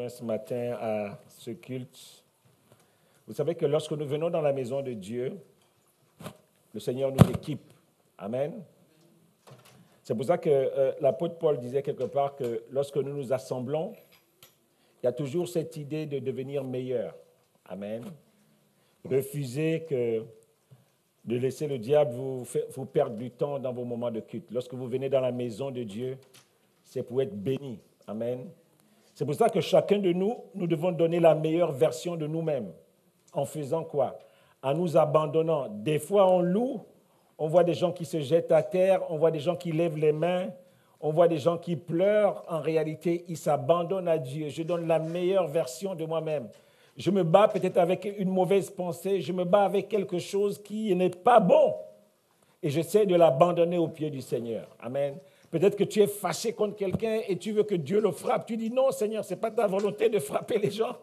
joint ce matin à ce culte. Vous savez que lorsque nous venons dans la maison de Dieu, le Seigneur nous équipe. Amen. C'est pour ça que l'apôtre Paul disait quelque part que lorsque nous nous assemblons, il y a toujours cette idée de devenir meilleur. Amen. Refusez de laisser le diable vous perdre du temps dans vos moments de culte. Lorsque vous venez dans la maison de Dieu, c'est pour être béni. Amen. C'est pour ça que chacun de nous, nous devons donner la meilleure version de nous-mêmes. En faisant quoi? En nous abandonnant. Des fois, on loue, on voit des gens qui se jettent à terre, on voit des gens qui lèvent les mains, on voit des gens qui pleurent. En réalité, ils s'abandonnent à Dieu. Je donne la meilleure version de moi-même. Je me bats peut-être avec une mauvaise pensée, je me bats avec quelque chose qui n'est pas bon. Et j'essaie de l'abandonner aux pieds du Seigneur. Amen. Peut-être que tu es fâché contre quelqu'un et tu veux que Dieu le frappe. Tu dis non, Seigneur, ce n'est pas ta volonté de frapper les gens.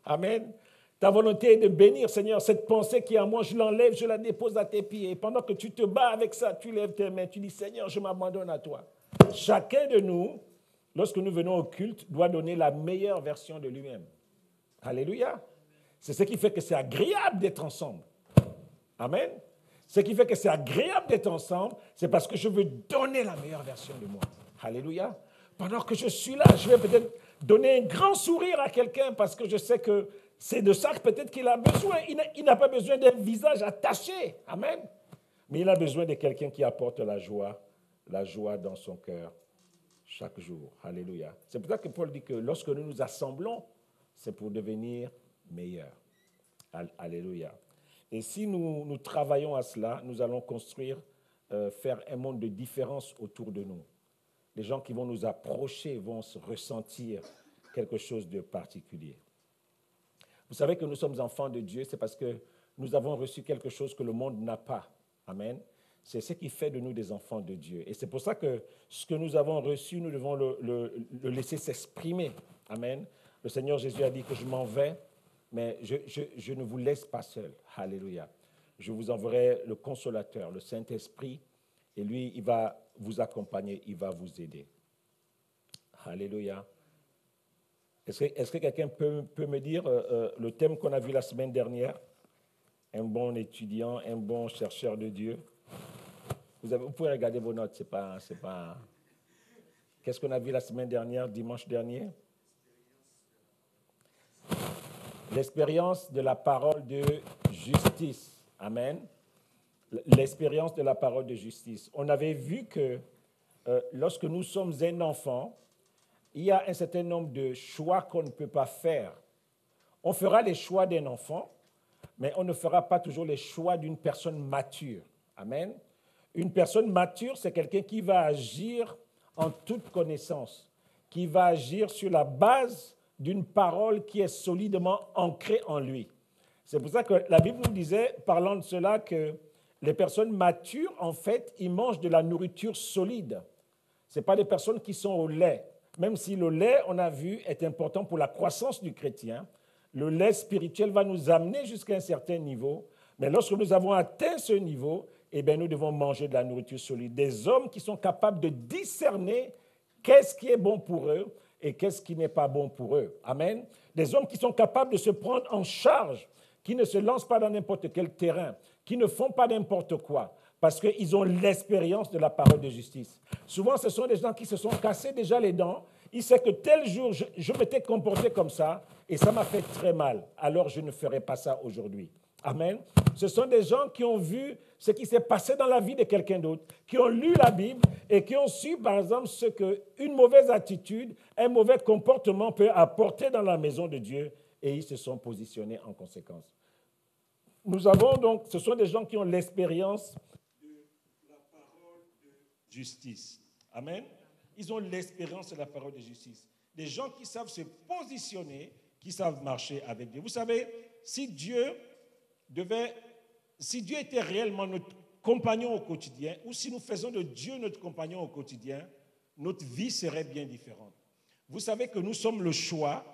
Amen. Ta volonté est de bénir, Seigneur. Cette pensée qui est en moi, je l'enlève, je la dépose à tes pieds. Et pendant que tu te bats avec ça, tu lèves tes mains, tu dis, Seigneur, je m'abandonne à toi. Chacun de nous, lorsque nous venons au culte, doit donner la meilleure version de lui-même. Alléluia. C'est ce qui fait que c'est agréable d'être ensemble. Amen. Ce qui fait que c'est agréable d'être ensemble, c'est parce que je veux donner la meilleure version de moi. Alléluia. Pendant que je suis là, je vais peut-être donner un grand sourire à quelqu'un parce que je sais que c'est de ça que peut-être qu'il a besoin. Il n'a pas besoin d'un visage attaché. Amen. Mais il a besoin de quelqu'un qui apporte la joie dans son cœur chaque jour. Alléluia. C'est pour ça que Paul dit que lorsque nous nous assemblons, c'est pour devenir meilleurs. Alléluia. Et si nous travaillons à cela, nous allons construire, faire un monde de différence autour de nous. Les gens qui vont nous approcher vont se ressentir quelque chose de particulier. Vous savez que nous sommes enfants de Dieu, c'est parce que nous avons reçu quelque chose que le monde n'a pas. Amen. C'est ce qui fait de nous des enfants de Dieu. Et c'est pour ça que ce que nous avons reçu, nous devons le laisser s'exprimer. Amen. Le Seigneur Jésus a dit que je m'en vais, mais je ne vous laisse pas seul. Alléluia. Je vous enverrai le consolateur, le Saint-Esprit, et lui, il va vous accompagner, il va vous aider. Alléluia. Est-ce que quelqu'un peut me dire le thème qu'on a vu la semaine dernière? Un bon étudiant, un bon chercheur de Dieu. Vous pouvez regarder vos notes, c'est pas. Qu'est-ce qu'on a vu la semaine dernière, dimanche dernier? L'expérience de la parole de justice. Amen. L'expérience de la parole de justice. On avait vu que lorsque nous sommes un enfant, il y a un certain nombre de choix qu'on ne peut pas faire. On fera les choix d'un enfant, mais on ne fera pas toujours les choix d'une personne mature. Amen. Une personne mature, c'est quelqu'un qui va agir en toute connaissance, qui va agir sur la base d'une parole qui est solidement ancrée en lui. C'est pour ça que la Bible nous disait, parlant de cela, que les personnes matures, en fait, ils mangent de la nourriture solide. Ce n'est pas des personnes qui sont au lait. Même si le lait, on a vu, est important pour la croissance du chrétien, le lait spirituel va nous amener jusqu'à un certain niveau. Mais lorsque nous avons atteint ce niveau, eh bien, nous devons manger de la nourriture solide. Des hommes qui sont capables de discerner qu'est-ce qui est bon pour eux et qu'est-ce qui n'est pas bon pour eux. Amen. Des hommes qui sont capables de se prendre en charge, qui ne se lancent pas dans n'importe quel terrain, qui ne font pas n'importe quoi, parce qu'ils ont l'expérience de la parole de justice. Souvent, ce sont des gens qui se sont cassés déjà les dents. Ils savent que tel jour, je m'étais comporté comme ça et ça m'a fait très mal. Alors, je ne ferai pas ça aujourd'hui. Amen. Ce sont des gens qui ont vu ce qui s'est passé dans la vie de quelqu'un d'autre, qui ont lu la Bible et qui ont su, par exemple, ce qu'une mauvaise attitude, un mauvais comportement peut apporter dans la maison de Dieu, et ils se sont positionnés en conséquence. Nous avons donc, ce sont des gens qui ont l'expérience de la parole de justice. Amen. Ils ont l'expérience de la parole de justice. Des gens qui savent se positionner, qui savent marcher avec Dieu. Vous savez, si Dieu était réellement notre compagnon au quotidien, ou si nous faisons de Dieu notre compagnon au quotidien, notre vie serait bien différente. Vous savez que nous sommes le choix.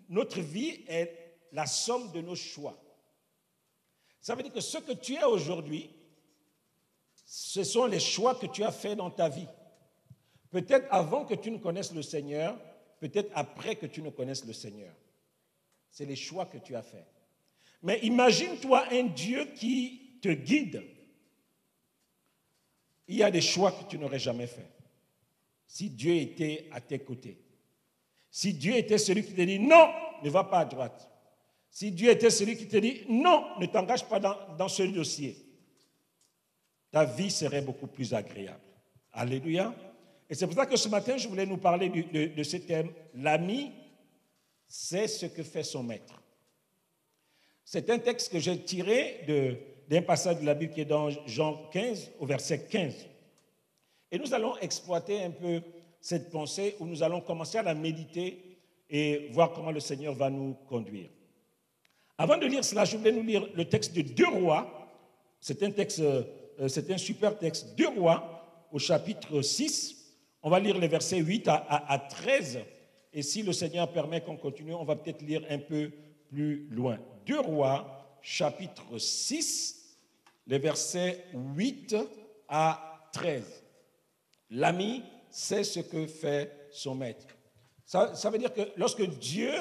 Notre vie est la somme de nos choix. Ça veut dire que ce que tu es aujourd'hui, ce sont les choix que tu as faits dans ta vie. Peut-être avant que tu ne connaisses le Seigneur, peut-être après que tu ne connaisses le Seigneur. C'est les choix que tu as faits. Mais imagine-toi un Dieu qui te guide. Il y a des choix que tu n'aurais jamais faits. Si Dieu était à tes côtés. Si Dieu était celui qui te dit non, ne va pas à droite. Si Dieu était celui qui te dit non, ne t'engage pas dans ce dossier. Ta vie serait beaucoup plus agréable. Alléluia. Et c'est pour ça que ce matin, je voulais nous parler de ce thème. L'ami, c'est ce que fait son maître. C'est un texte que j'ai tiré d'un passage de la Bible qui est dans Jean 15, au verset 15. Et nous allons exploiter un peu cette pensée où nous allons commencer à la méditer et voir comment le Seigneur va nous conduire. Avant de lire cela, je voulais nous lire le texte de 2 Rois. C'est un super texte. 2 Rois, au chapitre 6. On va lire les versets 8 à 13. Et si le Seigneur permet qu'on continue, on va peut-être lire un peu plus loin. 2 Rois, chapitre 6, les versets 8 à 13. L'ami sait ce que fait son maître. Ça veut dire que lorsque Dieu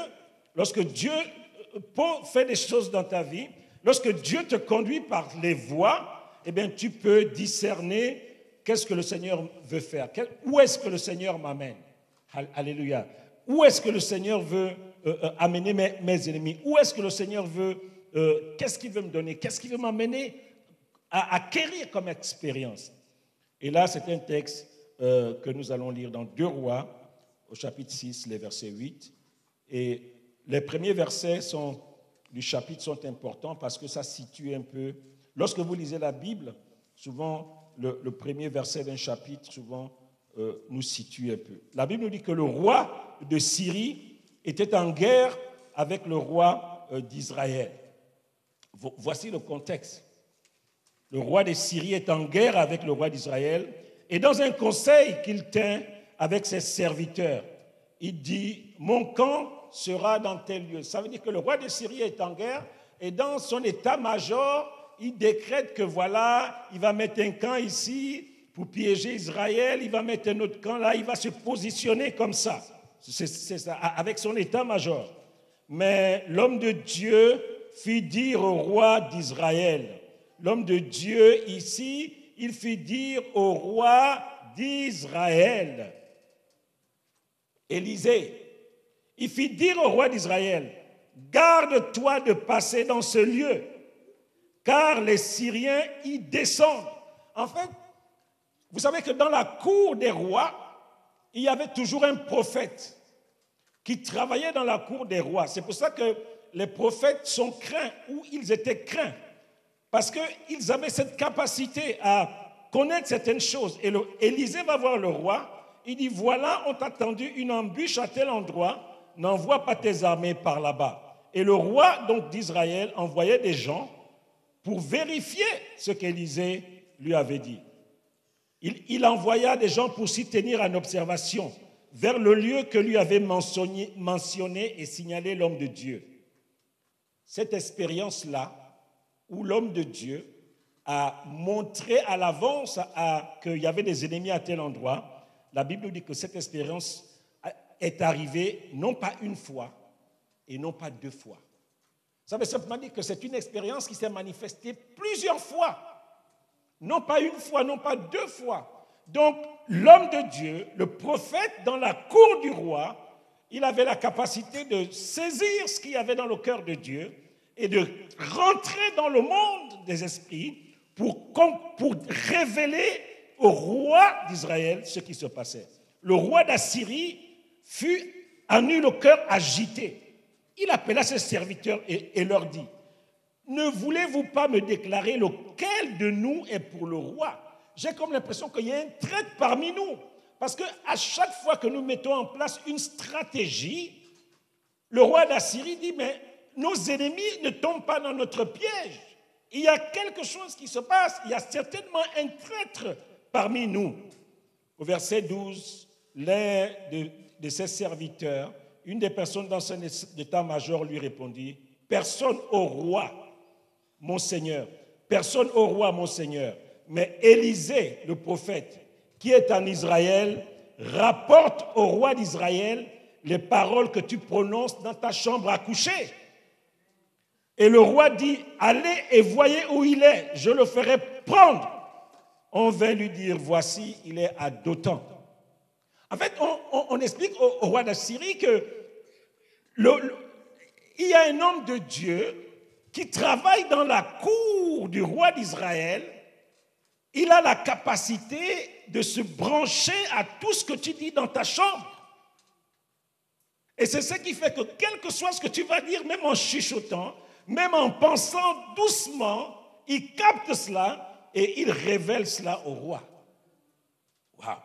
fait des choses dans ta vie, lorsque Dieu te conduit par les voies, eh bien, tu peux discerner qu'est-ce que le Seigneur veut faire. Où est-ce que le Seigneur m'amène? Alléluia. Où est-ce que le Seigneur veut amener mes ennemis? Où est-ce que le Seigneur veut, qu'est-ce qu'il veut me donner? Qu'est-ce qu'il veut m'amener à acquérir comme expérience? Et là, c'est un texte que nous allons lire dans 2 Rois, au chapitre 6, les versets 8. Et les premiers versets du chapitre sont importants parce que ça situe un peu. Lorsque vous lisez la Bible, souvent, le premier verset d'un chapitre, souvent, nous situe un peu. La Bible nous dit que le roi de Syrie était en guerre avec le roi d'Israël. Voici le contexte. Le roi de Syrie est en guerre avec le roi d'Israël et dans un conseil qu'il tient avec ses serviteurs, il dit « Mon camp sera dans tel lieu ». Ça veut dire que le roi de Syrie est en guerre et dans son état-major, il décrète que voilà, il va mettre un camp ici pour piéger Israël, il va mettre un autre camp là, il va se positionner comme ça. C'est ça, avec son état-major. Mais l'homme de Dieu fit dire au roi d'Israël, l'homme de Dieu ici, il fit dire au roi d'Israël, Élisée, il fit dire au roi d'Israël, garde-toi de passer dans ce lieu, car les Syriens y descendent. En fait, vous savez que dans la cour des rois, il y avait toujours un prophète qui travaillait dans la cour des rois. C'est pour ça que les prophètes sont craints, ou ils étaient craints, parce qu'ils avaient cette capacité à connaître certaines choses. Et Élisée va voir le roi, il dit, voilà, on t'a tendu une embûche à tel endroit, n'envoie pas tes armées par là-bas. Et le roi donc d'Israël envoyait des gens pour vérifier ce qu'Élisée lui avait dit. Il envoya des gens pour s'y tenir en observation vers le lieu que lui avait mentionné et signalé l'homme de Dieu. Cette expérience-là, où l'homme de Dieu a montré à l'avance qu'il y avait des ennemis à tel endroit, la Bible nous dit que cette expérience est arrivée non pas une fois et non pas 2 fois. Ça veut simplement dire que c'est une expérience qui s'est manifestée plusieurs fois. Non pas une fois, non pas 2 fois. Donc, l'homme de Dieu, le prophète dans la cour du roi, il avait la capacité de saisir ce qu'il y avait dans le cœur de Dieu et de rentrer dans le monde des esprits pour révéler au roi d'Israël ce qui se passait. Le roi d'Assyrie fut en eut le cœur agité. Il appela ses serviteurs et leur dit, ne voulez-vous pas me déclarer lequel de nous est pour le roi? J'ai comme l'impression qu'il y a un traître parmi nous. Parce qu'à chaque fois que nous mettons en place une stratégie, le roi d'Assyrie dit, mais nos ennemis ne tombent pas dans notre piège. Il y a quelque chose qui se passe. Il y a certainement un traître parmi nous. Au verset 12, l'un de ses serviteurs, une des personnes dans son état-major lui répondit, personne au roi, mon Seigneur, personne au roi, mon Seigneur, mais Élisée, le prophète, qui est en Israël, rapporte au roi d'Israël les paroles que tu prononces dans ta chambre à coucher. Et le roi dit, allez et voyez où il est, je le ferai prendre. On vint lui dire, voici, il est à Dothan. En fait, on explique au roi d'Assyrie que il y a un homme de Dieu qui travaille dans la cour du roi d'Israël. Il a la capacité de se brancher à tout ce que tu dis dans ta chambre. Et c'est ce qui fait que quel que soit ce que tu vas dire, même en chuchotant, même en pensant doucement, il capte cela et il révèle cela au roi. Waouh!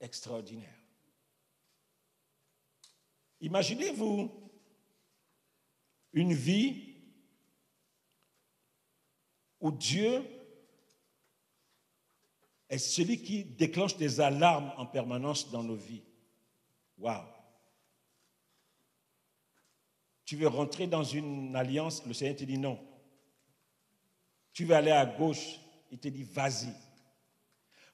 Extraordinaire. Imaginez-vous une vie où Dieu est celui qui déclenche des alarmes en permanence dans nos vies. Waouh! Tu veux rentrer dans une alliance, le Seigneur te dit non. Tu veux aller à gauche, il te dit vas-y.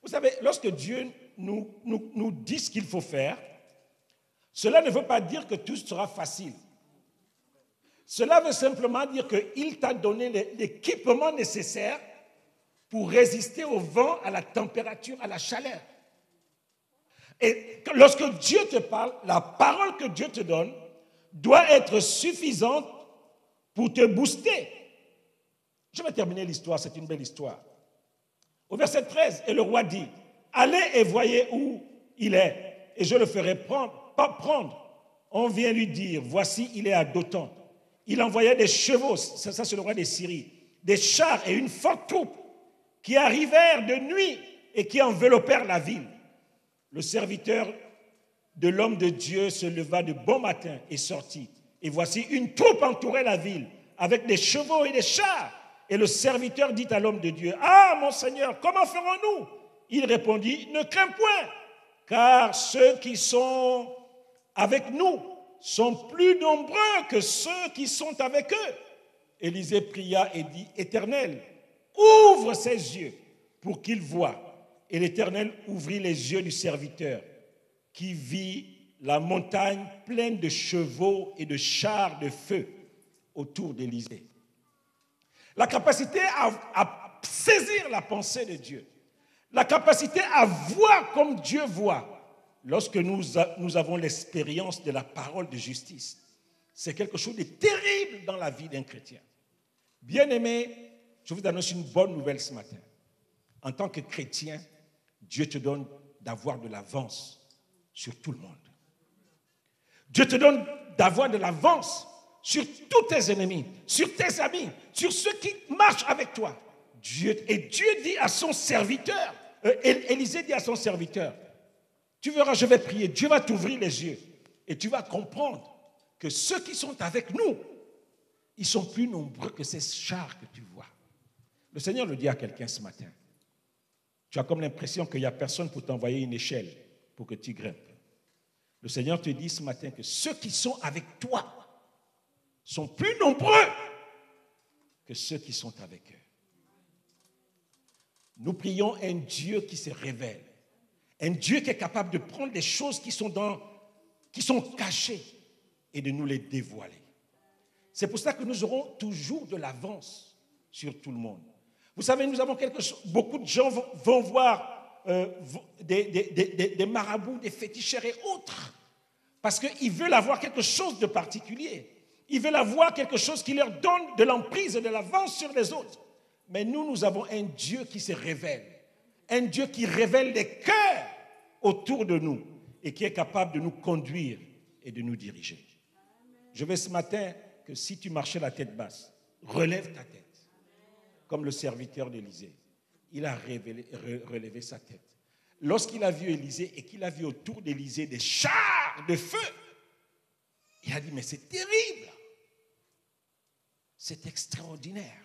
Vous savez, lorsque Dieu nous dit ce qu'il faut faire, cela ne veut pas dire que tout sera facile. Cela veut simplement dire qu'il t'a donné l'équipement nécessaire pour résister au vent, à la température, à la chaleur. Et lorsque Dieu te parle, la parole que Dieu te donne doit être suffisante pour te booster. Je vais terminer l'histoire, c'est une belle histoire. Au verset 13, et le roi dit, allez et voyez où il est, et je le ferai prendre. On vient lui dire, voici, il est à Dothan. Il envoyait des chevaux, ça c'est le roi des Syries, des chars et une forte troupe qui arrivèrent de nuit et qui enveloppèrent la ville. Le serviteur de l'homme de Dieu se leva de bon matin et sortit. Et voici, une troupe entourait la ville avec des chevaux et des chars. Et le serviteur dit à l'homme de Dieu, « Ah, mon Seigneur, comment ferons-nous » Il répondit, « Ne crains point, car ceux qui sont avec nous sont plus nombreux que ceux qui sont avec eux. » Élisée pria et dit, « Éternel, ouvre ses yeux pour qu'il voie. » Et l'Éternel ouvrit les yeux du serviteur, qui vit la montagne pleine de chevaux et de chars de feu autour d'Élisée. La capacité à saisir la pensée de Dieu, la capacité à voir comme Dieu voit, lorsque nous avons l'expérience de la parole de justice, c'est quelque chose de terrible dans la vie d'un chrétien. Bien-aimé, je vous annonce une bonne nouvelle ce matin. En tant que chrétien, Dieu te donne d'avoir de l'avance sur tout le monde. Dieu te donne d'avoir de l'avance sur tous tes ennemis, sur tes amis, sur ceux qui marchent avec toi. Et Dieu dit à son serviteur, Élisée dit à son serviteur, tu verras, je vais prier, Dieu va t'ouvrir les yeux et tu vas comprendre que ceux qui sont avec nous, ils sont plus nombreux que ces chars que tu vois. Le Seigneur le dit à quelqu'un ce matin. Tu as comme l'impression qu'il n'y a personne pour t'envoyer une échelle pour que tu grimpes. Le Seigneur te dit ce matin que ceux qui sont avec toi sont plus nombreux que ceux qui sont avec eux. Nous prions un Dieu qui se révèle, un Dieu qui est capable de prendre des choses qui sont cachées et de nous les dévoiler. C'est pour ça que nous aurons toujours de l'avance sur tout le monde. Vous savez, nous avons quelque chose, beaucoup de gens vont voir des marabouts, des féticheurs et autres, parce qu'ils veulent avoir quelque chose de particulier. Ils veulent avoir quelque chose qui leur donne de l'emprise et de l'avance sur les autres. Mais nous avons un Dieu qui se révèle, un Dieu qui révèle les cœurs autour de nous et qui est capable de nous conduire et de nous diriger. Je veux ce matin que si tu marchais la tête basse, relève ta tête. Comme le serviteur d'Élisée, il a relevé sa tête. Lorsqu'il a vu Élisée et qu'il a vu autour d'Élisée des chars de feu, il a dit, mais c'est terrible, c'est extraordinaire.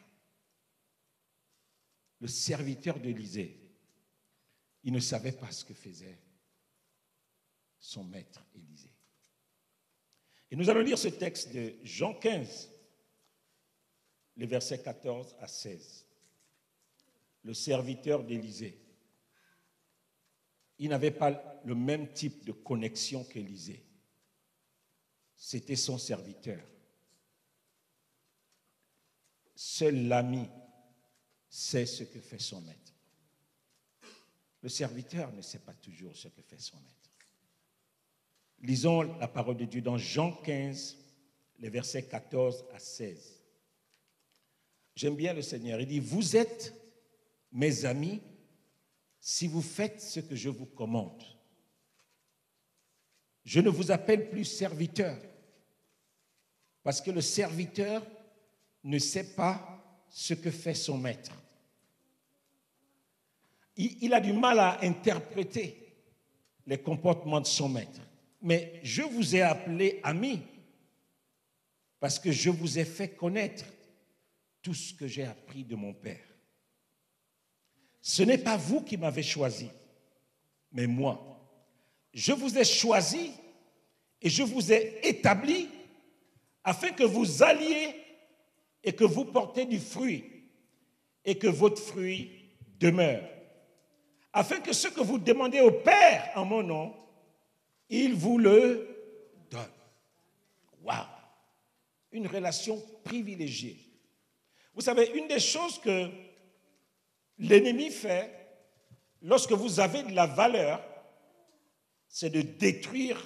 Le serviteur d'Élisée, il ne savait pas ce que faisait son maître Élisée. Et nous allons lire ce texte de Jean 15, les versets 14 à 16. Le serviteur d'Élisée. il n'avait pas le même type de connexion qu'Élisée. C'était son serviteur. Seul l'ami sait ce que fait son maître. Le serviteur ne sait pas toujours ce que fait son maître. Lisons la parole de Dieu dans Jean 15, les versets 14 à 16. J'aime bien le Seigneur. Il dit, vous êtes mes amis si vous faites ce que je vous commande. Je ne vous appelle plus serviteur, parce que le serviteur ne sait pas ce que fait son maître. Il a du mal à interpréter les comportements de son maître. Mais je vous ai appelé amis, parce que je vous ai fait connaître tout ce que j'ai appris de mon Père. Ce n'est pas vous qui m'avez choisi, mais moi. Je vous ai choisi et je vous ai établi afin que vous alliez et que vous portez du fruit et que votre fruit demeure. Afin que ce que vous demandez au Père en mon nom, il vous le donne. Waouh! Une relation privilégiée. Vous savez, une des choses que l'ennemi fait lorsque vous avez de la valeur, c'est de détruire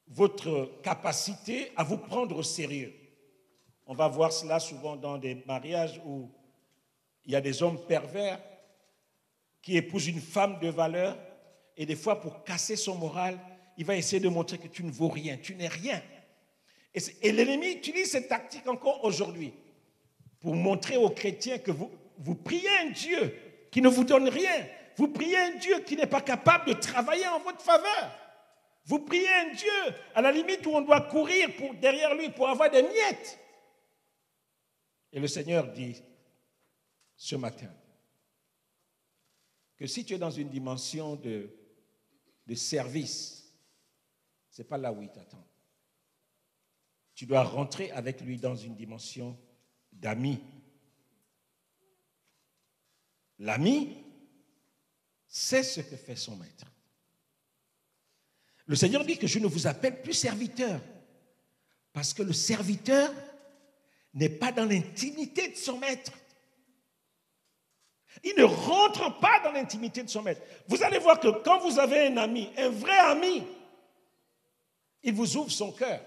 votre capacité à vous prendre au sérieux. On va voir cela souvent dans des mariages où il y a des hommes pervers qui épousent une femme de valeur et des fois pour casser son moral, il va essayer de montrer que tu ne vaux rien, tu n'es rien. Et l'ennemi utilise cette tactique encore aujourd'hui pour montrer aux chrétiens que vous priez un Dieu qui ne vous donne rien. Vous priez un Dieu qui n'est pas capable de travailler en votre faveur. Vous priez un Dieu, à la limite où on doit courir derrière lui pour avoir des miettes. Et le Seigneur dit ce matin que si tu es dans une dimension de service, ce n'est pas là où il t'attend. Tu dois rentrer avec lui dans une dimension d'ami. L'ami sait ce que fait son maître. Le Seigneur dit que je ne vous appelle plus serviteur, parce que le serviteur n'est pas dans l'intimité de son maître. Il ne rentre pas dans l'intimité de son maître. Vous allez voir que quand vous avez un ami, un vrai ami, il vous ouvre son cœur.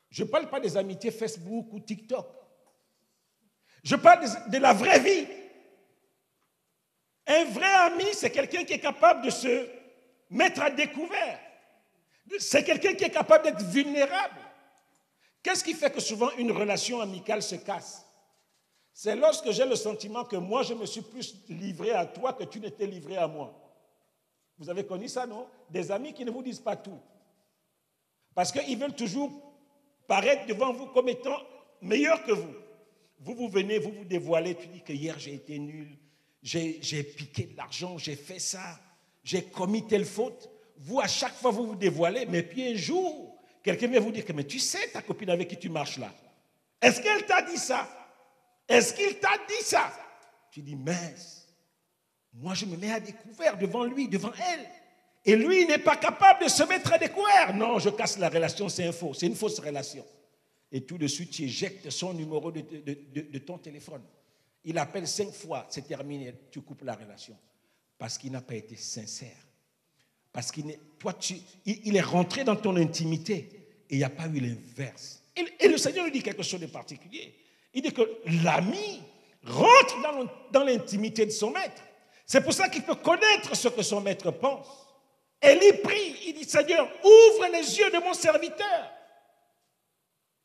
Je ne parle pas des amitiés Facebook ou TikTok. Je parle de la vraie vie. Un vrai ami, c'est quelqu'un qui est capable de se mettre à découvert. C'est quelqu'un qui est capable d'être vulnérable. Qu'est-ce qui fait que souvent une relation amicale se casse? C'est lorsque j'ai le sentiment que moi, je me suis plus livré à toi que tu n'étais livré à moi. Vous avez connu ça, non? Des amis qui ne vous disent pas tout. Parce qu'ils veulent toujours paraître devant vous comme étant meilleurs que vous. Vous venez, vous vous dévoilez, tu dis que hier j'ai été nul, j'ai piqué de l'argent, j'ai fait ça, j'ai commis telle faute. Vous, à chaque fois, vous vous dévoilez, mais puis un jour, quelqu'un vient vous dire que mais tu sais ta copine avec qui tu marches là, est-ce qu'elle t'a dit ça? Est-ce qu'il t'a dit ça? Tu dis, mince, moi je me mets à découvert devant lui, devant elle. Et lui, il n'est pas capable de se mettre à découvert. Non, je casse la relation, c'est un faux, c'est une fausse relation. Et tout de suite, tu éjectes son numéro de ton téléphone. Il appelle 5 fois, c'est terminé, tu coupes la relation. Parce qu'il n'a pas été sincère. Parce qu'il il est rentré dans ton intimité et il n'y a pas eu l'inverse. Et le Seigneur lui dit quelque chose de particulier. Il dit que l'ami rentre dans l'intimité de son maître. C'est pour ça qu'il peut connaître ce que son maître pense. Et il prie, il dit, Seigneur, ouvre les yeux de mon serviteur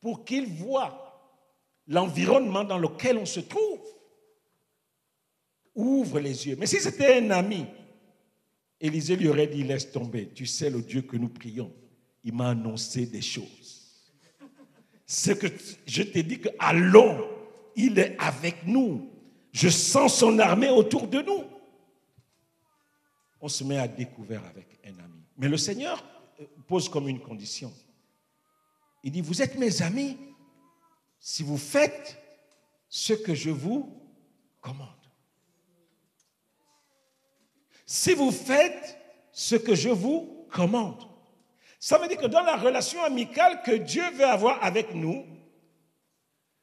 pour qu'il voie l'environnement dans lequel on se trouve. Ouvre les yeux. Mais si c'était un ami, Élisée lui aurait dit, laisse tomber, tu sais le Dieu que nous prions, il m'a annoncé des choses. C'est que je t'ai dit que allons, il est avec nous. Je sens son armée autour de nous. On se met à découvert avec un ami. Mais le Seigneur pose comme une condition. Il dit, vous êtes mes amis si vous faites ce que je vous commande. si vous faites ce que je vous commande. Ça veut dire que dans la relation amicale que Dieu veut avoir avec nous,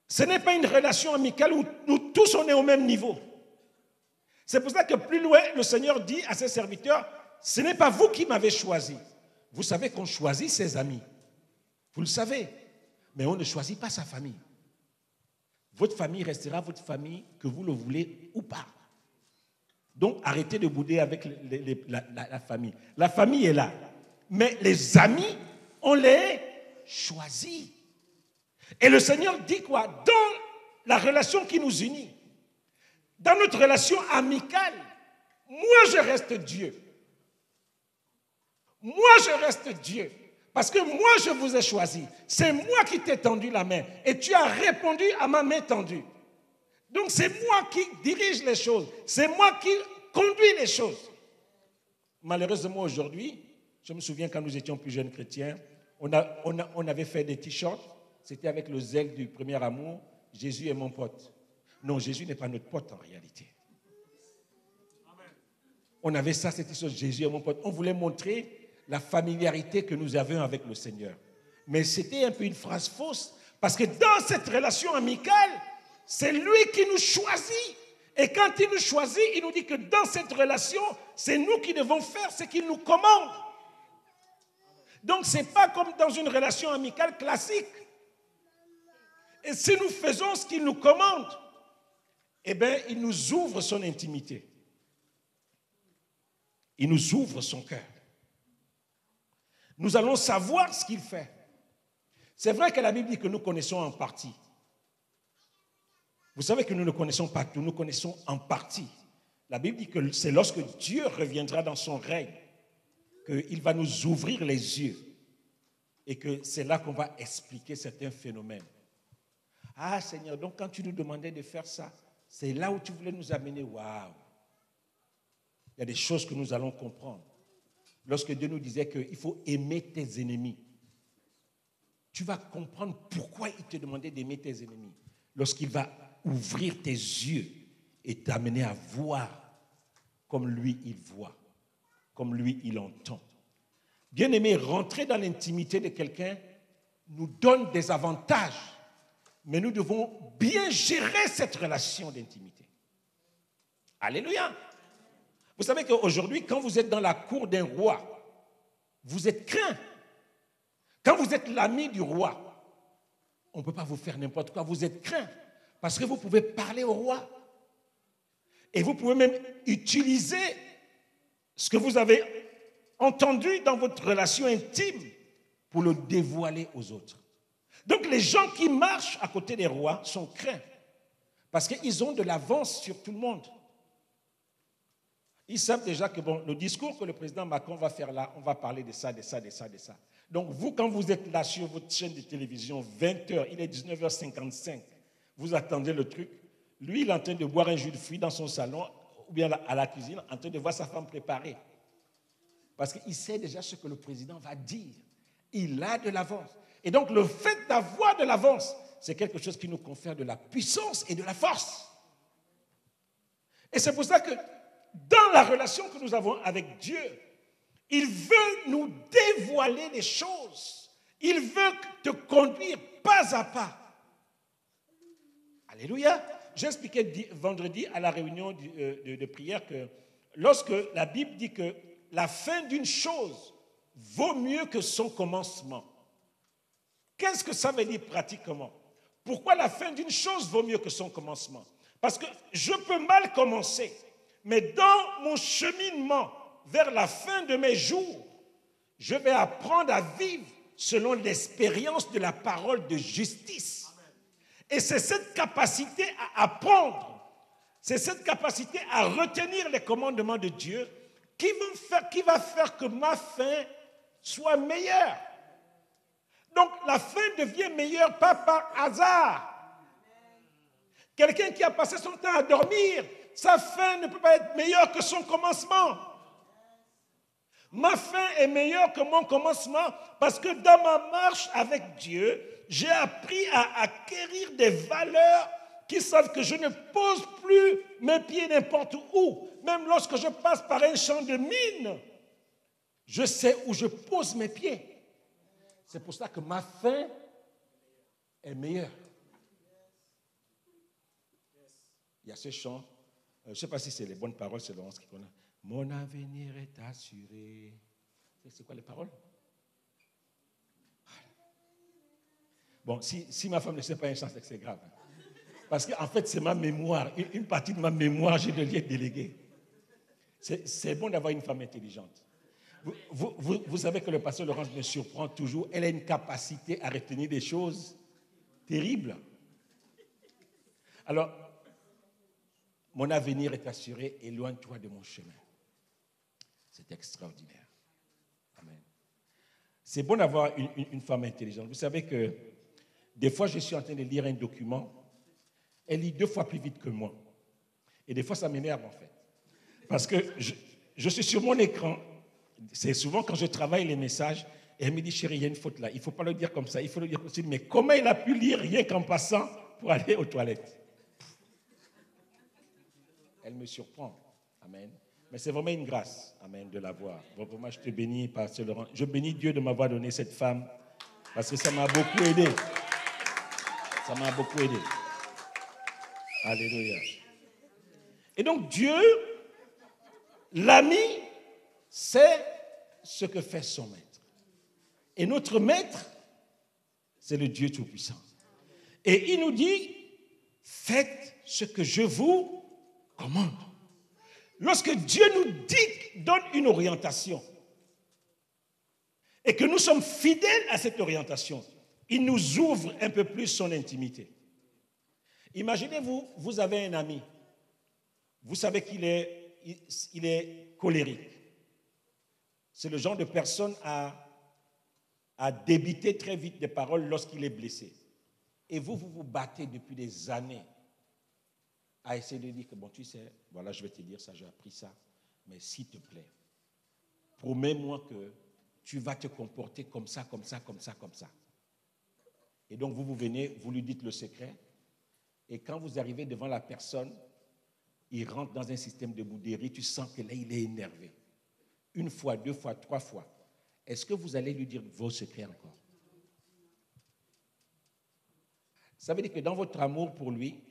ce n'est pas une relation amicale où nous tous on est au même niveau. C'est pour ça que plus loin, le Seigneur dit à ses serviteurs, ce n'est pas vous qui m'avez choisi. Vous savez qu'on choisit ses amis. Vous le savez. Mais on ne choisit pas sa famille. Votre famille restera votre famille, que vous le voulez ou pas. Donc arrêtez de bouder avec la famille. La famille est là. Mais les amis, on les choisit. Et le Seigneur dit quoi? Dans la relation qui nous unit, dans notre relation amicale, moi je reste Dieu. Moi je reste Dieu. Parce que moi je vous ai choisi. C'est moi qui t'ai tendu la main. Et tu as répondu à ma main tendue. Donc c'est moi qui dirige les choses. C'est moi qui conduis les choses. Malheureusement aujourd'hui, je me souviens quand nous étions plus jeunes chrétiens, on avait fait des t-shirts. C'était avec le zèle du premier amour. Jésus est mon pote. Non, Jésus n'est pas notre pote en réalité. On avait ça, c'était sur Jésus est mon pote. On voulait montrer la familiarité que nous avions avec le Seigneur. Mais c'était un peu une phrase fausse. Parce que dans cette relation amicale, c'est lui qui nous choisit. Et quand il nous choisit, il nous dit que dans cette relation, c'est nous qui devons faire ce qu'il nous commande. Donc, ce n'est pas comme dans une relation amicale classique. Et si nous faisons ce qu'il nous commande, eh bien, il nous ouvre son intimité. Il nous ouvre son cœur. Nous allons savoir ce qu'il fait. C'est vrai que la Bible dit que nous connaissons en partie. Vous savez que nous ne connaissons pas tout, nous connaissons en partie. La Bible dit que c'est lorsque Dieu reviendra dans son règne qu'il va nous ouvrir les yeux et que c'est là qu'on va expliquer certains phénomènes. Ah Seigneur, donc quand tu nous demandais de faire ça, c'est là où tu voulais nous amener. Waouh! Il y a des choses que nous allons comprendre. Lorsque Dieu nous disait qu'il faut aimer tes ennemis, tu vas comprendre pourquoi il te demandait d'aimer tes ennemis. Lorsqu'il va ouvrir tes yeux et t'amener à voir comme lui il voit, comme lui il entend. Bien-aimé, rentrer dans l'intimité de quelqu'un nous donne des avantages, mais nous devons bien gérer cette relation d'intimité. Alléluia! Vous savez qu'aujourd'hui, quand vous êtes dans la cour d'un roi, vous êtes craint. Quand vous êtes l'ami du roi, on ne peut pas vous faire n'importe quoi, vous êtes craint. Parce que vous pouvez parler au roi. Et vous pouvez même utiliser ce que vous avez entendu dans votre relation intime pour le dévoiler aux autres. Donc les gens qui marchent à côté des rois sont craints. Parce qu'ils ont de l'avance sur tout le monde. Ils savent déjà que bon, le discours que le président Macron va faire là, on va parler de ça, de ça, de ça, de ça. Donc vous, quand vous êtes là sur votre chaîne de télévision, 20h, il est 19h55, vous attendez le truc. Lui, il est en train de boire un jus de fruits dans son salon, ou bien à la cuisine, en train de voir sa femme préparer. Parce qu'il sait déjà ce que le président va dire. Il a de l'avance. Et donc le fait d'avoir de l'avance, c'est quelque chose qui nous confère de la puissance et de la force. Et c'est pour ça que dans la relation que nous avons avec Dieu, il veut nous dévoiler les choses. Il veut te conduire pas à pas. Alléluia. J'expliquais vendredi à la réunion de prière que lorsque la Bible dit que la fin d'une chose vaut mieux que son commencement. Qu'est-ce que ça veut dire pratiquement? Pourquoi la fin d'une chose vaut mieux que son commencement? Parce que je peux mal commencer. Mais dans mon cheminement vers la fin de mes jours, je vais apprendre à vivre selon l'expérience de la parole de justice. Et c'est cette capacité à apprendre, c'est cette capacité à retenir les commandements de Dieu qui va faire que ma fin soit meilleure. Donc la fin devient meilleure pas par hasard. Quelqu'un qui a passé son temps à dormir, sa fin ne peut pas être meilleure que son commencement. Ma fin est meilleure que mon commencement parce que dans ma marche avec Dieu, j'ai appris à acquérir des valeurs qui savent que je ne pose plus mes pieds n'importe où. Même lorsque je passe par un champ de mine, je sais où je pose mes pieds. C'est pour ça que ma fin est meilleure. Il y a ce chant, je ne sais pas si c'est les bonnes paroles, c'est Laurence qui connaît. Mon avenir est assuré. C'est quoi les paroles? Bon, si ma femme ne sait pas un chant, c'est que c'est grave. Parce qu'en fait, c'est ma mémoire. Une partie de ma mémoire, j'ai de l'y être délégué. C'est bon d'avoir une femme intelligente. Vous savez que le pasteur Laurence me surprend toujours. Elle a une capacité à retenir des choses terribles. Alors, mon avenir est assuré, éloigne-toi de mon chemin. C'est extraordinaire. Amen. C'est bon d'avoir une femme intelligente. Vous savez que des fois, je suis en train de lire un document, elle lit 2 fois plus vite que moi. Et des fois, ça m'énerve en fait. Parce que je suis sur mon écran, c'est souvent quand je travaille les messages, et elle me dit, chérie, il y a une faute là, il ne faut pas le dire comme ça, il faut le dire comme ça. Mais comment il a pu lire rien qu'en passant pour aller aux toilettes? Elle me surprend. Amen. Mais c'est vraiment une grâce, amen, de l'avoir. Vraiment, je te bénis, Pasteur Laurent. Je bénis Dieu de m'avoir donné cette femme, parce que ça m'a beaucoup aidé. Ça m'a beaucoup aidé. Alléluia. Et donc Dieu, l'ami, c'est ce que fait son maître. Et notre maître, c'est le Dieu Tout-Puissant. Et il nous dit, faites ce que je vous commande. Lorsque Dieu nous donne une orientation et que nous sommes fidèles à cette orientation, il nous ouvre un peu plus son intimité. Imaginez-vous, vous avez un ami, vous savez qu'il est colérique. C'est le genre de personne à débiter très vite des paroles lorsqu'il est blessé. Et vous vous battez depuis des années à essayer de dire que, bon, tu sais, voilà, je vais te dire ça, j'ai appris ça, mais s'il te plaît, promets-moi que tu vas te comporter comme ça, comme ça, comme ça, comme ça. Et donc, vous venez, vous lui dites le secret, et quand vous arrivez devant la personne, il rentre dans un système de bouderie, tu sens que là, il est énervé. 1 fois, 2 fois, 3 fois. Est-ce que vous allez lui dire vos secrets encore? Ça veut dire que dans votre amour pour lui,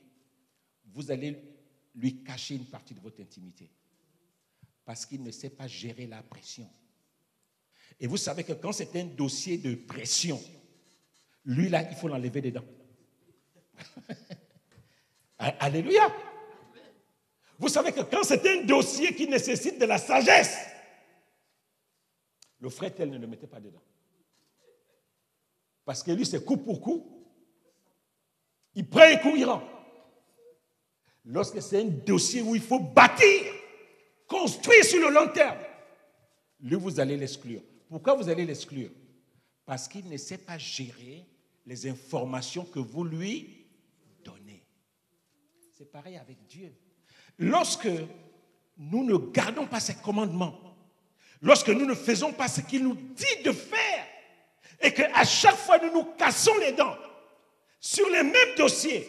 vous allez lui cacher une partie de votre intimité. Parce qu'il ne sait pas gérer la pression. Et vous savez que quand c'est un dossier de pression, lui là, il faut l'enlever dedans. Alléluia. Vous savez que quand c'est un dossier qui nécessite de la sagesse, le frère tel ne le mettait pas dedans. Parce que lui, c'est coup pour coup. Il prend un coup, il rend. Lorsque c'est un dossier où il faut bâtir, construire sur le long terme, lui, vous allez l'exclure. Pourquoi vous allez l'exclure? Parce qu'il ne sait pas gérer les informations que vous lui donnez. C'est pareil avec Dieu. Lorsque nous ne gardons pas ses commandements, lorsque nous ne faisons pas ce qu'il nous dit de faire, et qu'à chaque fois nous nous cassons les dents sur les mêmes dossiers,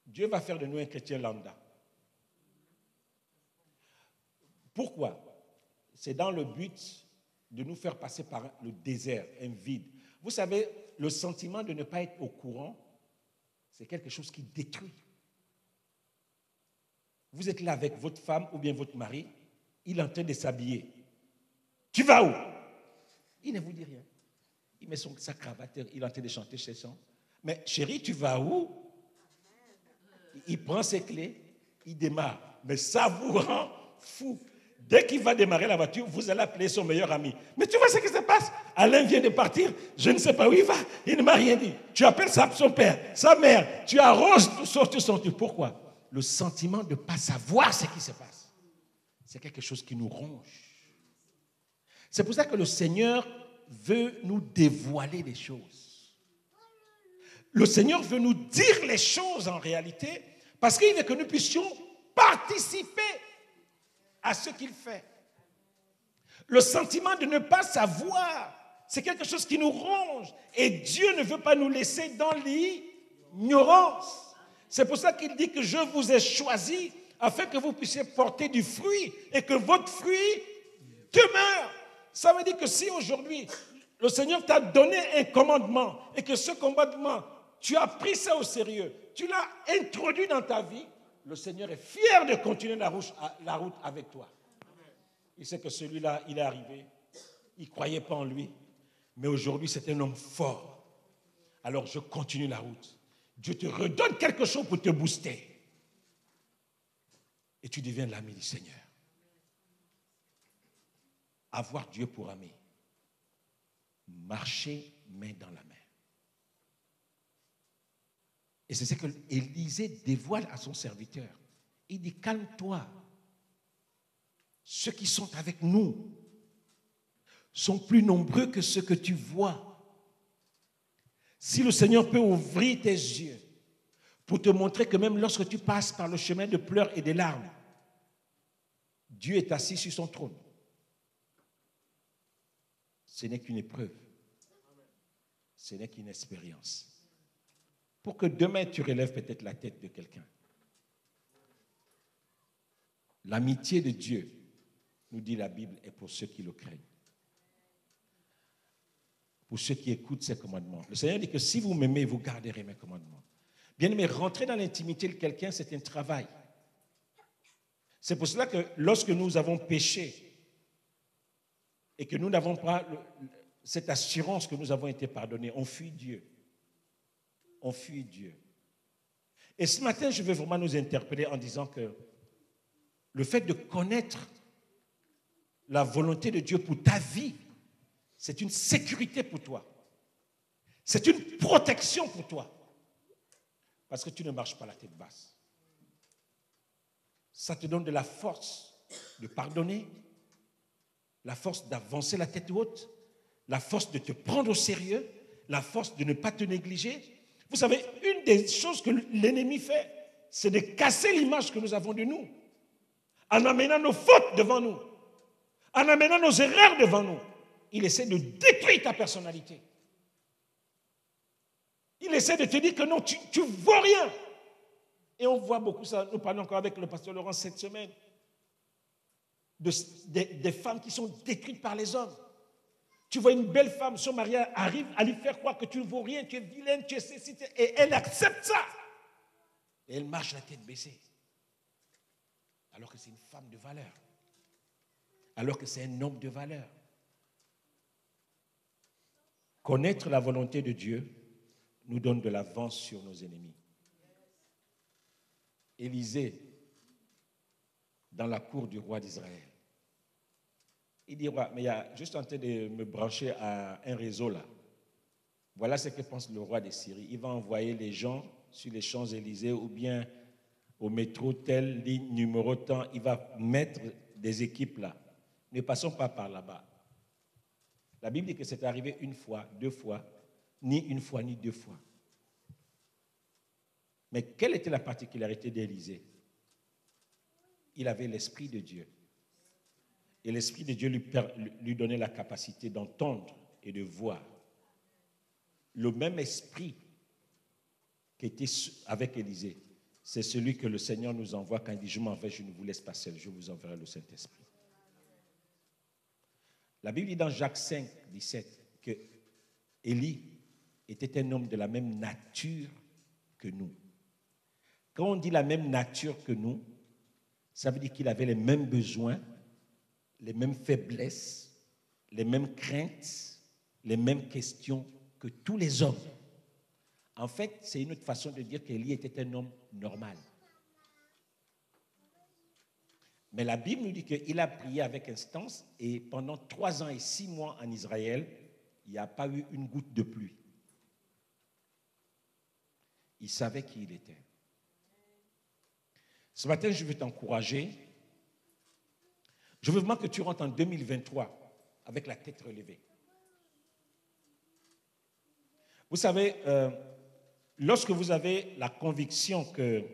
Dieu va faire de nous un chrétien lambda. Pourquoi? C'est dans le but de nous faire passer par le désert, un vide. Vous savez, le sentiment de ne pas être au courant, c'est quelque chose qui détruit. Vous êtes là avec votre femme ou bien votre mari, il est en train de s'habiller. Tu vas où? Il ne vous dit rien. Il met sa cravate, il est en train de chanter ses chants. Mais chérie, tu vas où? Il prend ses clés, il démarre. Mais ça vous rend fou. Dès qu'il va démarrer la voiture, vous allez appeler son meilleur ami. Mais tu vois ce qui se passe? Alain vient de partir, je ne sais pas où il va, il ne m'a rien dit. Tu appelles son père, sa mère, tu arroses, tout sort, tu sors. Pourquoi? Le sentiment de ne pas savoir ce qui se passe. C'est quelque chose qui nous ronge. C'est pour ça que le Seigneur veut nous dévoiler les choses. Le Seigneur veut nous dire les choses en réalité parce qu'il veut que nous puissions participer à ce qu'il fait. Le sentiment de ne pas savoir, c'est quelque chose qui nous ronge. Et Dieu ne veut pas nous laisser dans ignorance. C'est pour ça qu'il dit que je vous ai choisi afin que vous puissiez porter du fruit et que votre fruit demeure. Ça veut dire que si aujourd'hui, le Seigneur t'a donné un commandement et que ce commandement, tu as pris ça au sérieux, tu l'as introduit dans ta vie, le Seigneur est fier de continuer la route avec toi. Il sait que celui-là, il est arrivé, il ne croyait pas en lui, mais aujourd'hui, c'est un homme fort. Alors, je continue la route. Dieu te redonne quelque chose pour te booster. Et tu deviens l'ami du Seigneur. Avoir Dieu pour ami. Marcher main dans la main. Et c'est ce que Élisée dévoile à son serviteur. Il dit, calme-toi. Ceux qui sont avec nous sont plus nombreux que ceux que tu vois. Si le Seigneur peut ouvrir tes yeux pour te montrer que même lorsque tu passes par le chemin de pleurs et des larmes, Dieu est assis sur son trône. Ce n'est qu'une épreuve. Ce n'est qu'une expérience. Pour que demain tu relèves peut-être la tête de quelqu'un. L'amitié de Dieu, nous dit la Bible, est pour ceux qui le craignent. Pour ceux qui écoutent ses commandements. Le Seigneur dit que si vous m'aimez, vous garderez mes commandements. Bien aimé, rentrer dans l'intimité de quelqu'un, c'est un travail. C'est pour cela que lorsque nous avons péché et que nous n'avons pas cette assurance que nous avons été pardonnés, on fuit Dieu. On fuit Dieu. Et ce matin, je veux vraiment nous interpeller en disant que le fait de connaître la volonté de Dieu pour ta vie, c'est une sécurité pour toi. C'est une protection pour toi. Parce que tu ne marches pas la tête basse. Ça te donne de la force de pardonner, la force d'avancer la tête haute, la force de te prendre au sérieux, la force de ne pas te négliger. Vous savez, une des choses que l'ennemi fait, c'est de casser l'image que nous avons de nous, en amenant nos fautes devant nous, en amenant nos erreurs devant nous. Il essaie de détruire ta personnalité. Il essaie de te dire que non, tu ne vaux rien. Et on voit beaucoup ça. Nous parlons encore avec le pasteur Laurent cette semaine des femmes qui sont détruites par les hommes. Tu vois une belle femme, son mari arrive à lui faire croire que tu ne vaux rien, tu es vilaine, tu es ceci, et elle accepte ça. Et elle marche la tête baissée. Alors que c'est une femme de valeur. Alors que c'est un homme de valeur. Connaître la volonté de Dieu nous donne de l'avance sur nos ennemis. Élisée, dans la cour du roi d'Israël, il dit, roi, mais il y a juste en train de me brancher à un réseau là. Voilà ce que pense le roi de Syrie. Il va envoyer les gens sur les Champs-Élysées ou bien au métro, telle ligne, numéro tant. Il va mettre des équipes là. Ne passons pas par là-bas. La Bible dit que c'est arrivé une fois, deux fois, ni une fois, ni deux fois. Mais quelle était la particularité d'Élisée? Il avait l'Esprit de Dieu. Et l'Esprit de Dieu lui donnait la capacité d'entendre et de voir. Le même esprit qui était avec Élisée, c'est celui que le Seigneur nous envoie quand il dit « Je m'en vais, je ne vous laisse pas seul, je vous enverrai le Saint-Esprit ». La Bible dit dans Jacques 5, 17 que Élie était un homme de la même nature que nous. Quand on dit la même nature que nous, ça veut dire qu'il avait les mêmes besoins, les mêmes faiblesses, les mêmes craintes, les mêmes questions que tous les hommes. En fait, c'est une autre façon de dire qu'Élie était un homme normal. Mais la Bible nous dit qu'il a prié avec instance et pendant 3 ans et 6 mois en Israël, il n'y a pas eu une goutte de pluie. Il savait qui il était. Ce matin, je veux t'encourager. Je veux vraiment que tu rentres en 2023 avec la tête relevée. Vous savez, lorsque vous avez la conviction que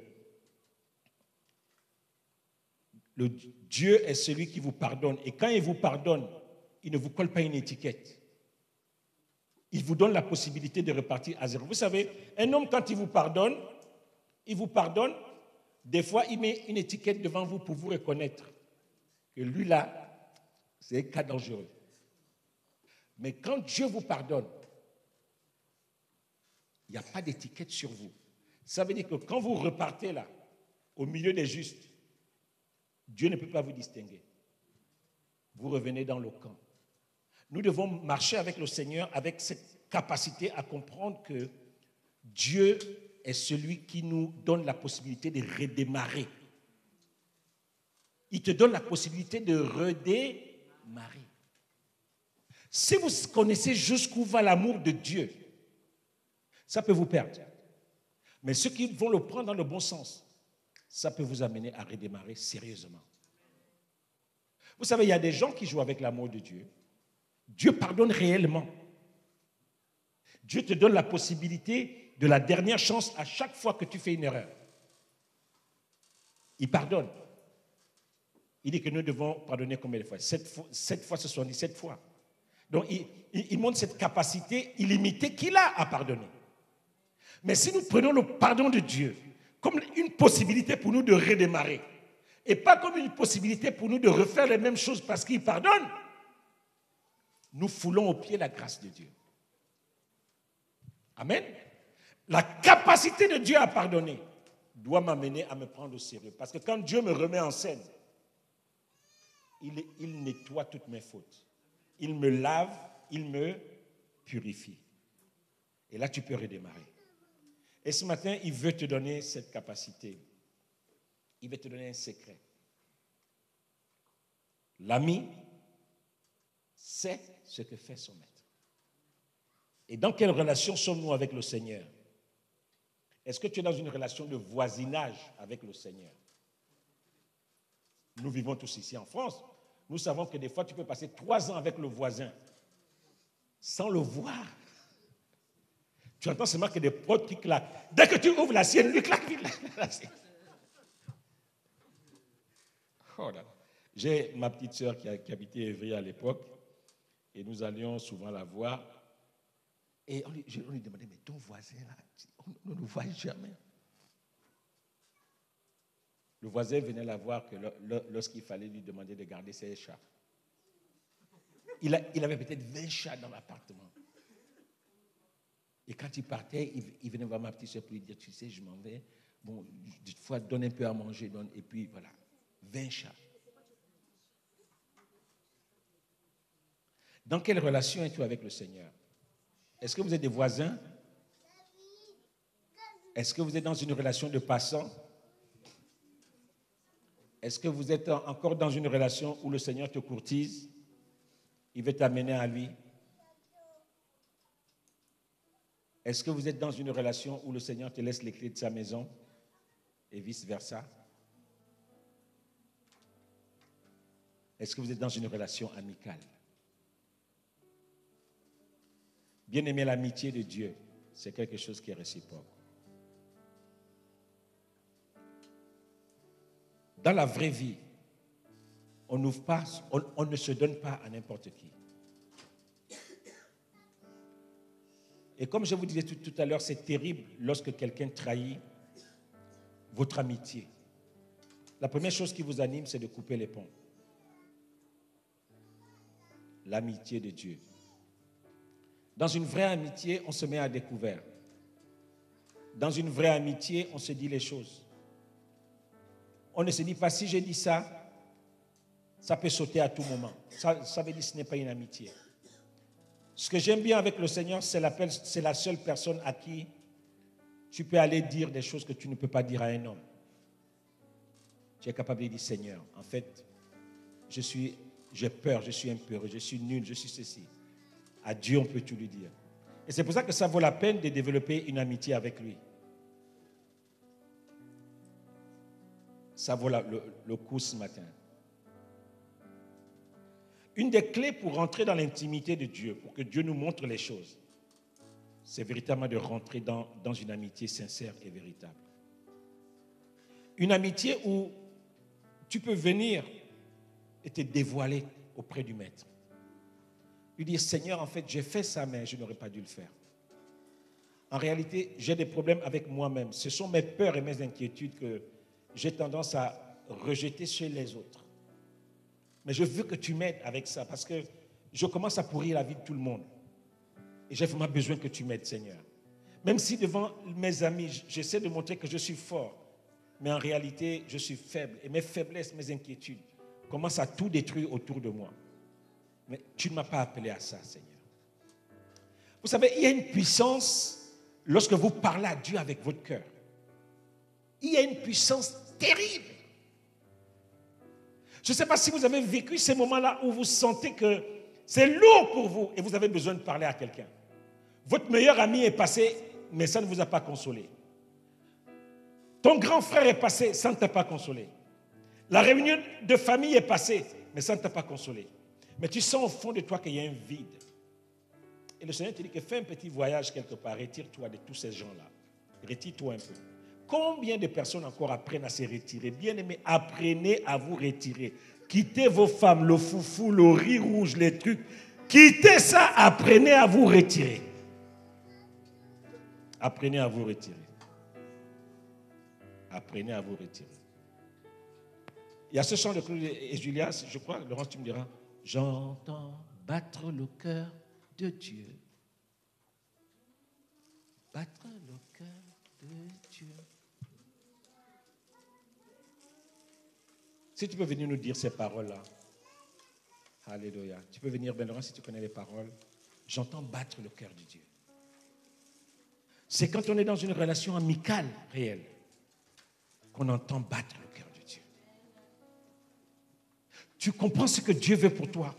le Dieu est celui qui vous pardonne, et quand il vous pardonne, il ne vous colle pas une étiquette. il vous donne la possibilité de repartir à zéro. Vous savez, un homme, quand il vous pardonne, des fois, il met une étiquette devant vous pour vous reconnaître que lui, là, c'est un cas dangereux. Mais quand Dieu vous pardonne, il n'y a pas d'étiquette sur vous. Ça veut dire que quand vous repartez là, au milieu des justes, Dieu ne peut pas vous distinguer. Vous revenez dans le camp. Nous devons marcher avec le Seigneur avec cette capacité à comprendre que Dieu est celui qui nous donne la possibilité de redémarrer. Il te donne la possibilité de redémarrer. Si vous connaissez jusqu'où va l'amour de Dieu, ça peut vous perdre. Mais ceux qui vont le prendre dans le bon sens, ça peut vous amener à redémarrer sérieusement. Vous savez, il y a des gens qui jouent avec l'amour de Dieu. Dieu pardonne réellement. Dieu te donne la possibilité de la dernière chance à chaque fois que tu fais une erreur. Il pardonne. Il dit que nous devons pardonner combien de fois? 7 fois, 77 fois. Donc, il montre cette capacité illimitée qu'il a à pardonner. Mais si nous prenons le pardon de Dieu comme une possibilité pour nous de redémarrer, et pas comme une possibilité pour nous de refaire les mêmes choses parce qu'il pardonne, nous foulons au pied la grâce de Dieu. Amen. La capacité de Dieu à pardonner doit m'amener à me prendre au sérieux. Parce que quand Dieu me remet en scène, il nettoie toutes mes fautes. Il me lave, il me purifie. Et là, tu peux redémarrer. Et ce matin, il veut te donner cette capacité. Il veut te donner un secret. L'ami sait ce que fait son maître. Et dans quelle relation sommes-nous avec le Seigneur? Est-ce que tu es dans une relation de voisinage avec le Seigneur? Nous vivons tous ici en France. Nous savons que des fois, tu peux passer 3 ans avec le voisin sans le voir. Tu entends seulement que des portes qui claquent. Dès que tu ouvres la sienne, lui claque vite la sienne. Oh là. J'ai ma petite sœur qui habitait Évry à l'époque et nous allions souvent la voir. Et on lui demandait, mais ton voisin là, on ne le voit jamais. Le voisin venait la voir que lorsqu'il fallait lui demander de garder ses chats. Il avait peut-être 20 chats dans l'appartement. Et quand il partait, il venait voir ma petite soeur pour lui dire, tu sais, je m'en vais. Bon, des fois, donne un peu à manger, donne. Et puis voilà, 20 chats. Dans quelle relation es-tu avec le Seigneur? Est-ce que vous êtes des voisins? Est-ce que vous êtes dans une relation de passants? Est-ce que vous êtes encore dans une relation où le Seigneur te courtise? Il veut t'amener à lui? Est-ce que vous êtes dans une relation où le Seigneur te laisse les clés de sa maison et vice-versa? Est-ce que vous êtes dans une relation amicale? Bien aimer l'amitié de Dieu, c'est quelque chose qui est réciproque. Dans la vraie vie, on ne se donne pas à n'importe qui. Et comme je vous disais tout à l'heure, c'est terrible lorsque quelqu'un trahit votre amitié. La première chose qui vous anime, c'est de couper les ponts. L'amitié de Dieu. Dans une vraie amitié, on se met à découvert. Dans une vraie amitié, on se dit les choses. On ne se dit pas, si je dis ça, ça peut sauter à tout moment. Ça veut dire que ce n'est pas une amitié. Ce que j'aime bien avec le Seigneur, c'est la seule personne à qui tu peux aller dire des choses que tu ne peux pas dire à un homme. Tu es capable de dire, Seigneur, en fait, j'ai peur, je suis impur, je suis nul, je suis ceci. À Dieu, on peut tout lui dire. Et c'est pour ça que ça vaut la peine de développer une amitié avec lui. Ça vaut le coup ce matin. Une des clés pour rentrer dans l'intimité de Dieu, pour que Dieu nous montre les choses, c'est véritablement de rentrer dans une amitié sincère et véritable. Une amitié où tu peux venir et te dévoiler auprès du Maître. Lui dire, Seigneur, en fait, j'ai fait ça, mais je n'aurais pas dû le faire. En réalité, j'ai des problèmes avec moi-même. Ce sont mes peurs et mes inquiétudes que j'ai tendance à rejeter chez les autres. Mais je veux que tu m'aides avec ça parce que je commence à pourrir la vie de tout le monde. Et j'ai vraiment besoin que tu m'aides, Seigneur. Même si devant mes amis, j'essaie de montrer que je suis fort, mais en réalité, je suis faible. Et mes faiblesses, mes inquiétudes commencent à tout détruire autour de moi. Mais tu ne m'as pas appelé à ça, Seigneur. Vous savez, il y a une puissance lorsque vous parlez à Dieu avec votre cœur. Il y a une puissance terrible. Je ne sais pas si vous avez vécu ces moments-là où vous sentez que c'est lourd pour vous et vous avez besoin de parler à quelqu'un. Votre meilleur ami est passé, mais ça ne vous a pas consolé. Ton grand frère est passé, ça ne t'a pas consolé. La réunion de famille est passée, mais ça ne t'a pas consolé. Mais tu sens au fond de toi qu'il y a un vide. Et le Seigneur te dit que fais un petit voyage quelque part, retire-toi de tous ces gens-là. Retire-toi un peu. Combien de personnes encore apprennent à se retirer? Bien-aimés, apprenez à vous retirer. Quittez vos femmes, le foufou, le riz rouge, les trucs. Quittez ça, apprenez à vous retirer. Apprenez à vous retirer. Apprenez à vous retirer. Il y a ce chant de Claude et Julia, je crois, Laurence, tu me diras, j'entends battre le cœur de Dieu. Battre le cœur de Dieu. Si tu peux venir nous dire ces paroles-là. Alléluia. Tu peux venir, Ben Laurent, si tu connais les paroles. J'entends battre le cœur de Dieu. C'est quand on est dans une relation amicale réelle qu'on entend battre le cœur de Dieu. Tu comprends ce que Dieu veut pour toi.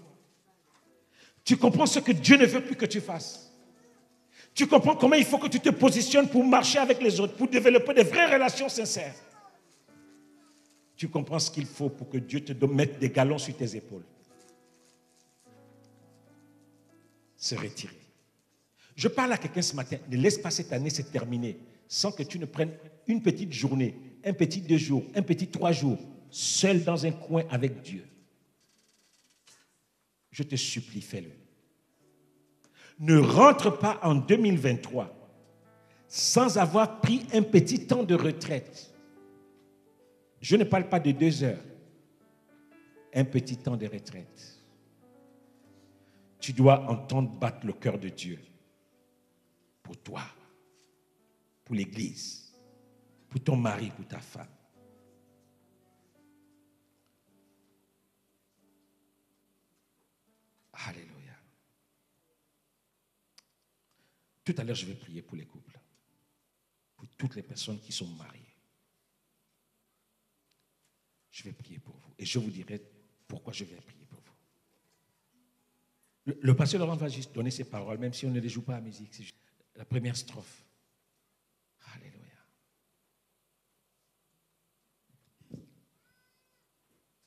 Tu comprends ce que Dieu ne veut plus que tu fasses. Tu comprends comment il faut que tu te positionnes pour marcher avec les autres, pour développer des vraies relations sincères. Tu comprends ce qu'il faut pour que Dieu te mette des galons sur tes épaules. Se retirer. Je parle à quelqu'un ce matin, ne laisse pas cette année se terminer sans que tu ne prennes une petite journée, un petit 2 jours, un petit 3 jours, seul dans un coin avec Dieu. Je te supplie, fais-le. Ne rentre pas en 2023 sans avoir pris un petit temps de retraite. Je ne parle pas de 2 heures. Un petit temps de retraite. Tu dois entendre battre le cœur de Dieu. Pour toi. Pour l'église. Pour ton mari, pour ta femme. Alléluia. Tout à l'heure, je vais prier pour les couples. Pour toutes les personnes qui sont mariées. Je vais prier pour vous. Et je vous dirai pourquoi je vais prier pour vous. Le pasteur Laurent va juste donner ses paroles, même si on ne les joue pas à musique. C'est juste la première strophe. Alléluia.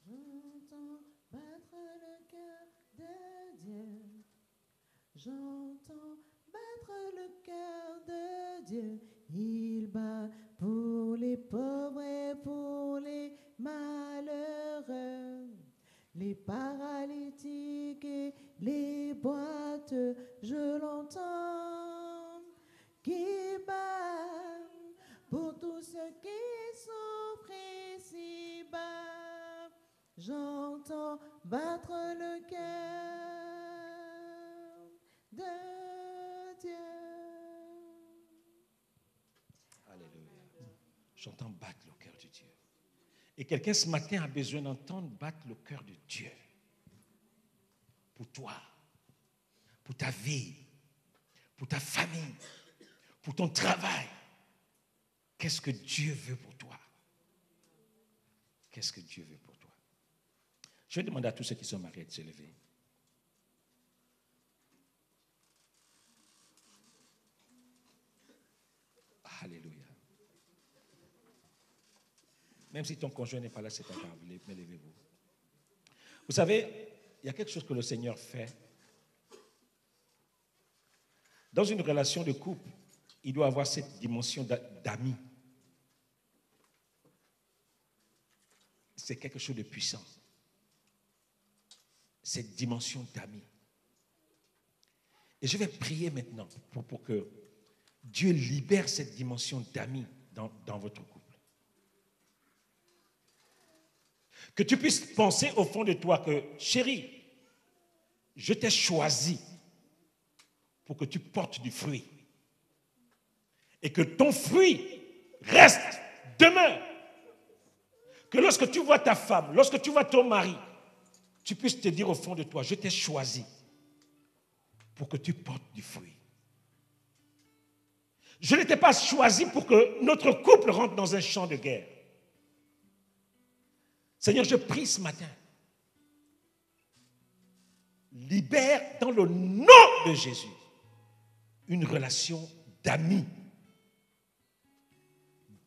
J'entends battre le cœur de Dieu. J'entends battre le cœur de Dieu. Il bat pour les pauvres et pour les malheureux, les paralytiques et les boîtes. Je l'entends qui bat pour tous ceux qui souffrent ici-bas. J'entends battre le cœur de Dieu. Alléluia. J'entends battre le cœur de Dieu. Et quelqu'un ce matin a besoin d'entendre battre le cœur de Dieu. Pour toi, pour ta vie, pour ta famille, pour ton travail. Qu'est-ce que Dieu veut pour toi? Qu'est-ce que Dieu veut pour toi? Je vais demander à tous ceux qui sont mariés de se lever. Alléluia. Même si ton conjoint n'est pas là, c'est pas grave, mais levez-vous. Vous savez, il y a quelque chose que le Seigneur fait. Dans une relation de couple, il doit avoir cette dimension d'amis. C'est quelque chose de puissant. Cette dimension d'amis. Et je vais prier maintenant pour que Dieu libère cette dimension d'amis dans votre couple. Que tu puisses penser au fond de toi que, chérie, je t'ai choisi pour que tu portes du fruit. Et que ton fruit reste, demeure. Que lorsque tu vois ta femme, lorsque tu vois ton mari, tu puisses te dire au fond de toi, je t'ai choisi pour que tu portes du fruit. Je ne t'ai pas choisi pour que notre couple rentre dans un champ de guerre. Seigneur, je prie ce matin. Libère dans le nom de Jésus une relation d'amis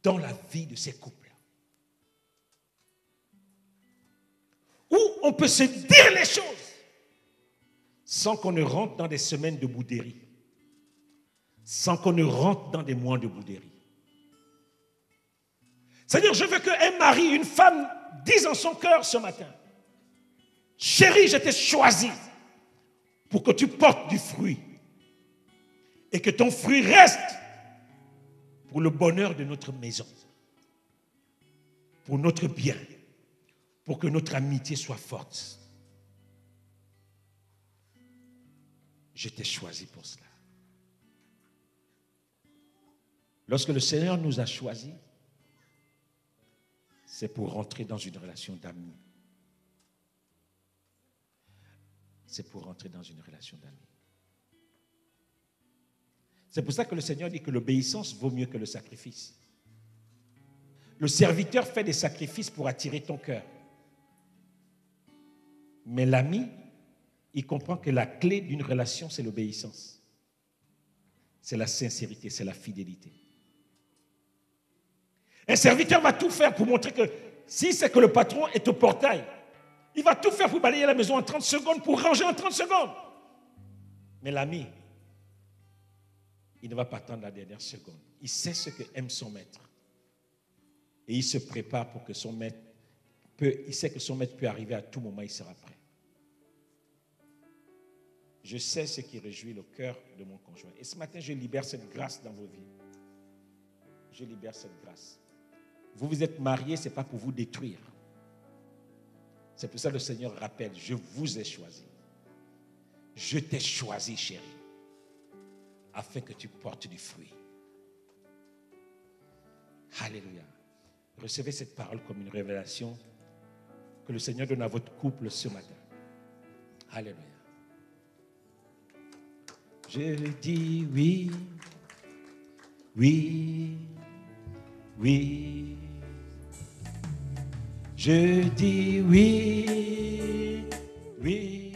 dans la vie de ces couples. Où on peut se dire les choses sans qu'on ne rentre dans des semaines de bouderie, sans qu'on ne rentre dans des mois de bouderie. Seigneur, je veux qu'un mari, une femme dise en son cœur ce matin, chérie, je t'ai choisi pour que tu portes du fruit et que ton fruit reste pour le bonheur de notre maison, pour notre bien, pour que notre amitié soit forte. Je t'ai choisi pour cela. Lorsque le Seigneur nous a choisis, c'est pour rentrer dans une relation d'amis. C'est pour rentrer dans une relation d'amis. C'est pour ça que le Seigneur dit que l'obéissance vaut mieux que le sacrifice. Le serviteur fait des sacrifices pour attirer ton cœur. Mais l'ami, il comprend que la clé d'une relation, c'est l'obéissance. C'est la sincérité, c'est la fidélité. Un serviteur va tout faire pour montrer que si c'est que le patron est au portail, il va tout faire pour balayer la maison en 30 secondes, pour ranger en 30 secondes. Mais l'ami, il ne va pas attendre la dernière seconde. Il sait ce que aime son maître. Et il se prépare pour que son maître il sait que son maître peut arriver à tout moment, il sera prêt. Je sais ce qui réjouit le cœur de mon conjoint. Et ce matin, je libère cette grâce dans vos vies. Je libère cette grâce. Vous vous êtes mariés, ce n'est pas pour vous détruire. C'est pour ça que le Seigneur rappelle, je vous ai choisi. Je t'ai choisi, chérie, afin que tu portes du fruit. Alléluia. Recevez cette parole comme une révélation que le Seigneur donne à votre couple ce matin. Alléluia. Je dis oui, oui, oui. Je dis oui, oui.